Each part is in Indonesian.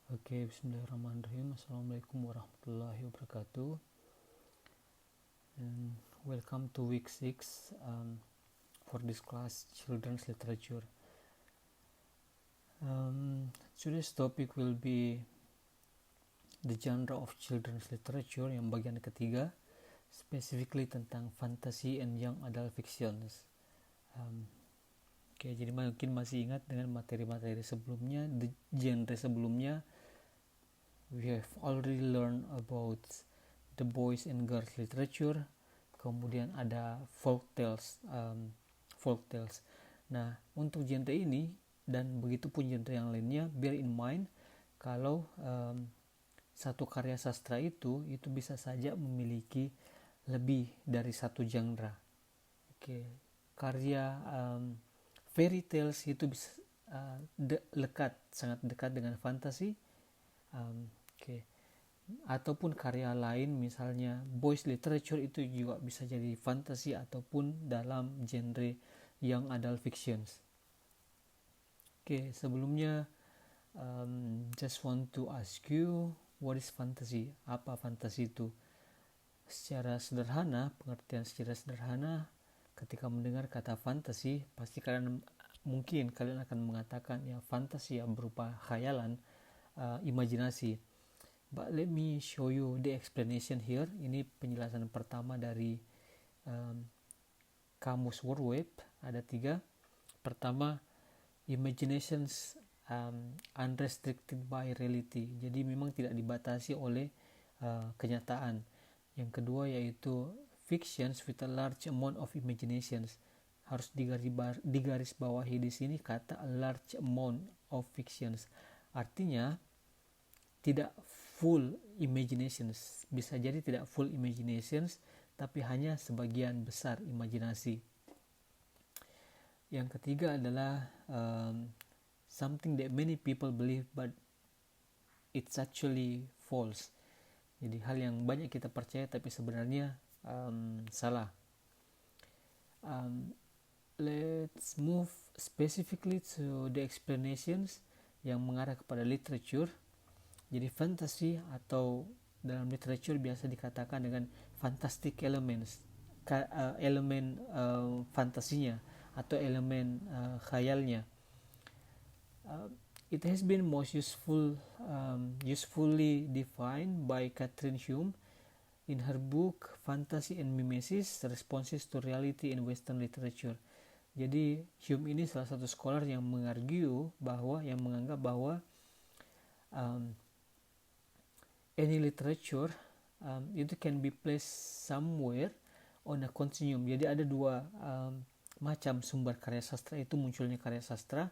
Oke, bismillahirrahmanirrahim. Assalamualaikum warahmatullahi wabarakatuh. And welcome to week 6 for this class, Children's Literature. Today's topic will be the genre of children's literature yang bagian ketiga, specifically tentang fantasy and young adult fictions. Oke, jadi mungkin masih ingat dengan materi-materi sebelumnya, the genre sebelumnya. We have already learned about the boys and girls literature, kemudian ada folk tales. Nah, untuk genre ini dan begitu pun genre yang lainnya, bear in mind kalau satu karya sastra itu bisa saja memiliki lebih dari satu genre. Oke, karya fairy tales itu bisa sangat dekat dengan fantasi. Ataupun karya lain, misalnya boys literature itu juga bisa jadi fantasi ataupun dalam genre young adult fictions. Sebelumnya just want to ask you, what is fantasy? Apa fantasi itu? Secara sederhana, pengertian secara sederhana, ketika mendengar kata fantasi, pasti kalian akan mengatakan ya fantasi ya berupa khayalan, imajinasi. But let me show you the explanation here. Ini penjelasan pertama dari kamus Wordweb. Ada 3. Pertama, imaginations unrestricted by reality. Jadi memang tidak dibatasi oleh kenyataan. Yang kedua yaitu fictions with a large amount of imaginations. Harus digaris bawahi di sini kata a large amount of fictions. Artinya tidak full imaginations. Bisa jadi tidak full imaginations, tapi hanya sebagian besar imajinasi. Yang ketiga adalah something that many people believe but it's actually false. Jadi hal yang banyak kita percaya tapi sebenarnya salah. Let's move specifically to the explanations yang mengarah kepada literature. Jadi fantasy atau dalam literature biasa dikatakan dengan fantastic elements, elemen fantasinya atau elemen khayalnya. It has been most usefully defined by Catherine Hume in her book Fantasy and Mimesis: Responses to Reality in Western Literature. Jadi Hume ini salah satu scholar yang menganggap bahwa any literature itu can be placed somewhere on a continuum. Jadi ada 2 macam sumber karya sastra itu munculnya karya sastra,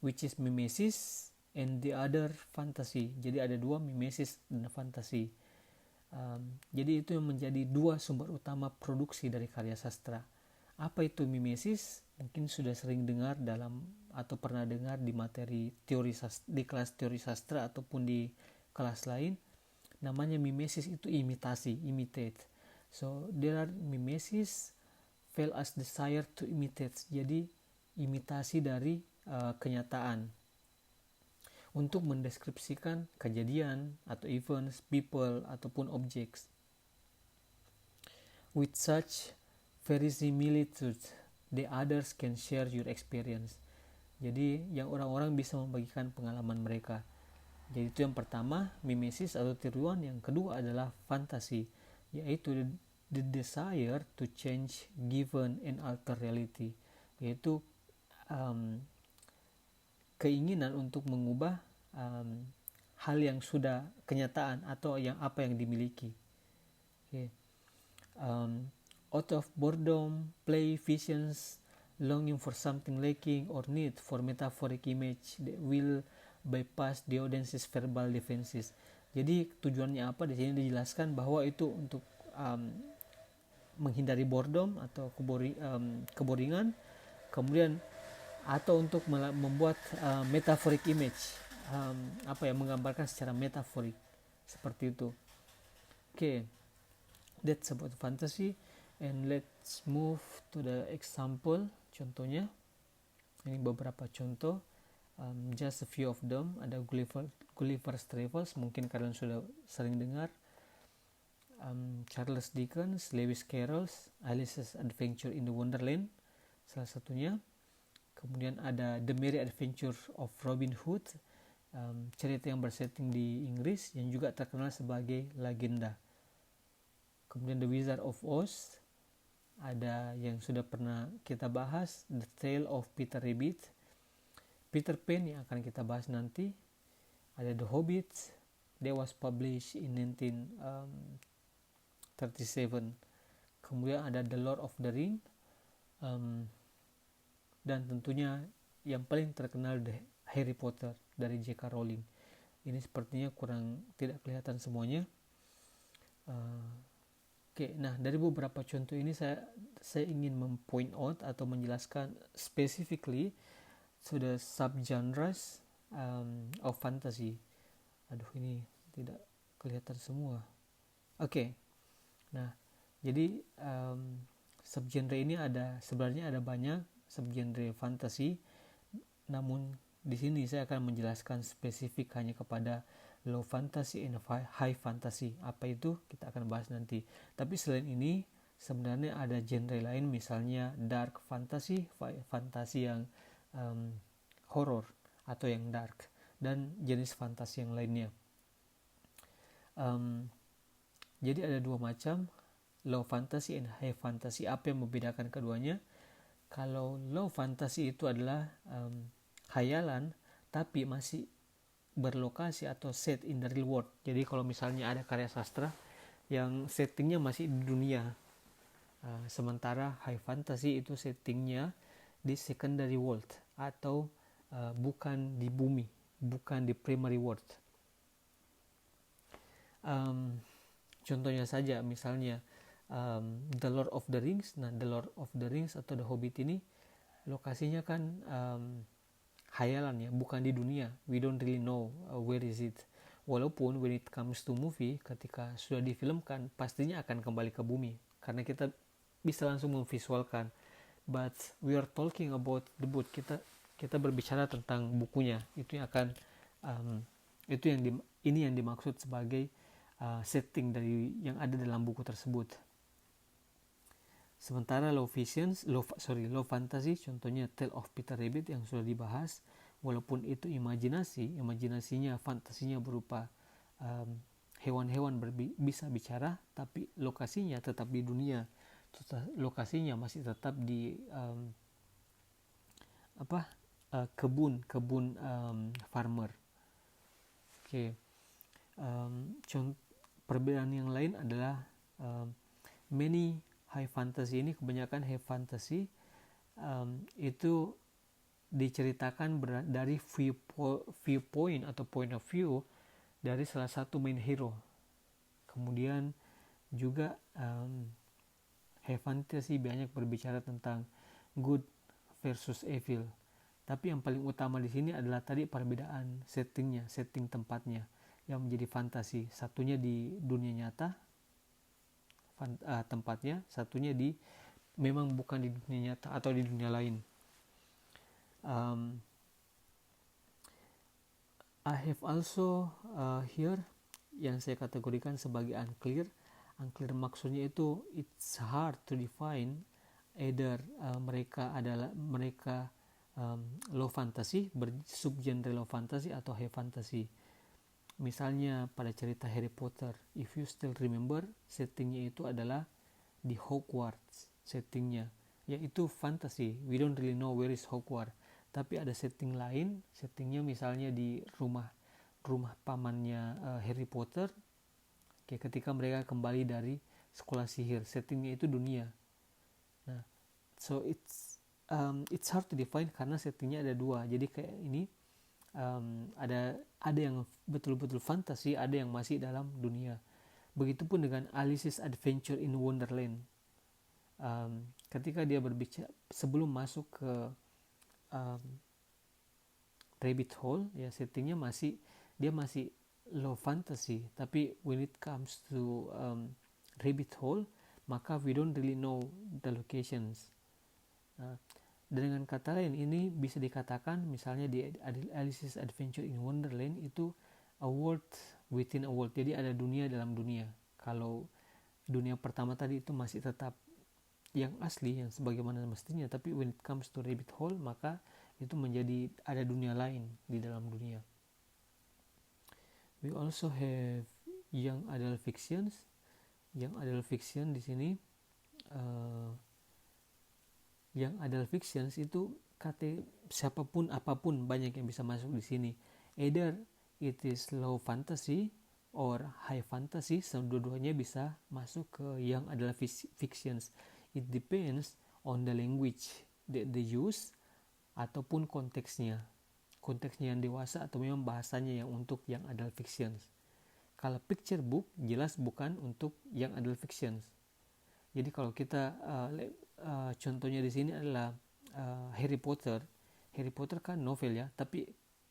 which is mimesis and the other fantasy. Jadi ada 2, mimesis dan fantasi. Jadi itu yang menjadi 2 sumber utama produksi dari karya sastra. Apa itu mimesis? Mungkin sudah sering dengar atau pernah dengar di materi di kelas teori sastra ataupun di kelas lain. Namanya mimesis itu imitasi, imitate. So there are mimesis felt as desire to imitate. Jadi imitasi dari kenyataan untuk mendeskripsikan kejadian atau events, people ataupun objects. With such verisimilitude, the others can share your experience. Jadi yang orang-orang bisa membagikan pengalaman mereka. Jadi itu yang pertama, mimesis atau tiruan. Yang kedua adalah fantasi, yaitu the desire to change given and alter reality, yaitu keinginan untuk mengubah hal yang sudah kenyataan atau apa yang dimiliki. Out of boredom, play, visions, longing for something lacking, or need for metaphoric image that will bypass the audience's verbal defenses. Jadi tujuannya apa? Di sini dijelaskan bahwa itu untuk menghindari boredom atau keboringan, kemudian atau untuk membuat metaphoric image, menggambarkan secara metaforik seperti itu. That's about fantasy. And let's move to the example, contohnya. Ini beberapa contoh. just a few of them. Ada Gulliver's Travels, mungkin kalian sudah sering dengar. Charles Dickens, Lewis Carroll's Alice's Adventure in the Wonderland, salah satunya. Kemudian ada The Merry Adventures of Robin Hood, cerita yang bersetting di Inggris yang juga terkenal sebagai legenda. Kemudian The Wizard of Oz, ada yang sudah pernah kita bahas, The Tale of Peter Rabbit. Peter Pan yang akan kita bahas nanti. Ada The Hobbit, that was published in 1937. Kemudian ada The Lord of the Ring, dan tentunya yang paling terkenal The Harry Potter dari J.K. Rowling. Ini sepertinya kurang tidak kelihatan semuanya. Oke, nah dari beberapa contoh ini saya ingin mempoint out atau menjelaskan specifically to the subgenres of fantasy. Aduh, ini tidak kelihatan semua. Oke, nah jadi subgenre ini sebenarnya ada banyak subgenre fantasy, namun di sini saya akan menjelaskan spesifik hanya kepada low fantasy and high fantasy. Apa itu? Kita akan bahas nanti. Tapi selain ini sebenarnya ada genre lain, misalnya dark fantasy, fantasi yang horror atau yang dark, dan jenis fantasi yang lainnya. Jadi ada dua macam, low fantasy and high fantasy. Apa yang membedakan keduanya? Kalau low fantasy itu adalah khayalan tapi masih berlokasi atau set in the real world. Jadi kalau misalnya ada karya sastra yang settingnya masih di dunia, sementara high fantasy itu settingnya di secondary world atau bukan di bumi, bukan di primary world. Contohnya saja misalnya The Lord of the Rings. Nah, The Lord of the Rings atau The Hobbit ini lokasinya kan khayalan ya, bukan di dunia. We don't really know where is it. Walaupun when it comes to movie, ketika sudah difilmkan pastinya akan kembali ke bumi karena kita bisa langsung memvisualkan. But we are talking about the book. Kita berbicara tentang bukunya. Itu yang akan ini yang dimaksud sebagai setting dari yang ada dalam buku tersebut. Sementara low fantasy, contohnya Tale of Peter Rabbit yang sudah dibahas, walaupun itu imajinasinya, fantasinya berupa hewan-hewan bisa bicara, tapi lokasinya tetap di dunia, lokasinya masih tetap di kebun farmer. Oke. Perbedaan yang lain adalah many high fantasy ini, kebanyakan high fantasy itu diceritakan dari viewpoint atau point of view dari salah satu main hero. Kemudian juga high fantasy banyak berbicara tentang good versus evil. Tapi yang paling utama di sini adalah tadi perbedaan setting tempatnya yang menjadi fantasi. Satunya di dunia nyata tempatnya, satunya memang bukan di dunia nyata atau di dunia lain. I have also here yang saya kategorikan sebagai unclear. Unclear maksudnya itu it's hard to define either mereka low fantasy, subgenre low fantasy atau high fantasy. Misalnya pada cerita Harry Potter, if you still remember, settingnya itu adalah di Hogwarts settingnya, yaitu fantasy. We don't really know where is Hogwarts, tapi ada setting lain, settingnya misalnya di rumah pamannya Harry Potter. Ketika mereka kembali dari sekolah sihir, settingnya itu dunia. Nah, so it's hard to define karena settingnya ada dua. Jadi kayak ini ada yang betul-betul fantasi, ada yang masih dalam dunia. Begitupun dengan Alice's Adventure in Wonderland. Ketika dia berbicara sebelum masuk ke Rabbit Hole, ya settingnya masih low fantasy. Tapi when it comes to Rabbit Hole, maka we don't really know the locations. Dengan kata lain, ini bisa dikatakan misalnya di Alice's Adventure in Wonderland itu a world within a world. Jadi ada dunia dalam dunia. Kalau dunia pertama tadi itu masih tetap yang asli, yang sebagaimana mestinya, tapi when it comes to rabbit hole, maka itu menjadi ada dunia lain di dalam dunia. We also have young adult fictions. Young adult fiction di sini, young adult fictions itu siapapun apapun banyak yang bisa masuk di sini. Either it is low fantasy or high fantasy, dua-duanya bisa masuk ke young adult fictions. It depends on the language that they use ataupun konteksnya yang dewasa atau memang bahasanya yang untuk young adult fictions. Kalau picture book jelas bukan untuk young adult fictions. Jadi kalau kita contohnya di sini adalah Harry Potter. Harry Potter kan novel ya, tapi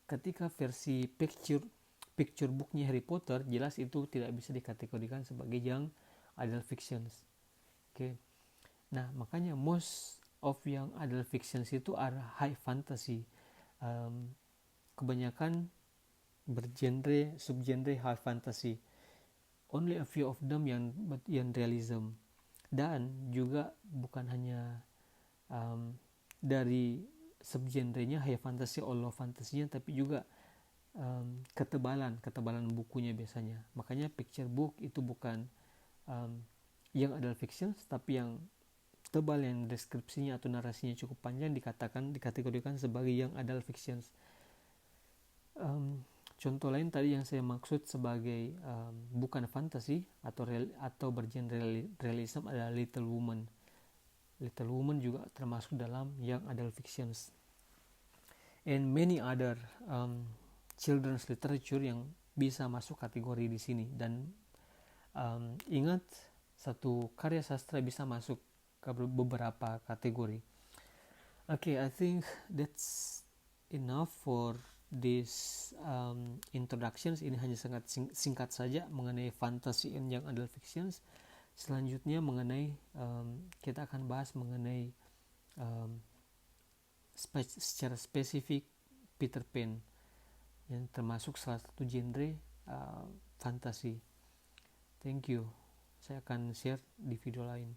ketika versi picture booknya Harry Potter, jelas itu tidak bisa dikategorikan sebagai young adult fictions. Oke. Nah, makanya most of young adult fictions itu are high fantasy. Kebanyakan subgenre high fantasy. Only a few of them yang realism. Dan juga bukan hanya dari subgenrenya high fantasy or low fantasy-nya, tapi juga ketebalan bukunya biasanya. Makanya picture book itu bukan yang adult fiction, tapi yang tebal, yang deskripsinya atau narasinya cukup panjang dikategorikan sebagai yang adult fictions. Contoh lain tadi yang saya maksud sebagai bukan fantasi atau bergenre realism adalah Little Women. Little Women juga termasuk dalam young adult fictions. And many other children's literature yang bisa masuk kategori di sini. Dan ingat, satu karya sastra bisa masuk ke beberapa kategori. Okay, I think that's enough for this introductions. Ini hanya sangat singkat saja mengenai fantasy and young adult fictions. Selanjutnya mengenai kita akan bahas mengenai secara spesifik Peter Pan, yang termasuk salah satu genre fantasi. Thank you. Saya akan share di video lain.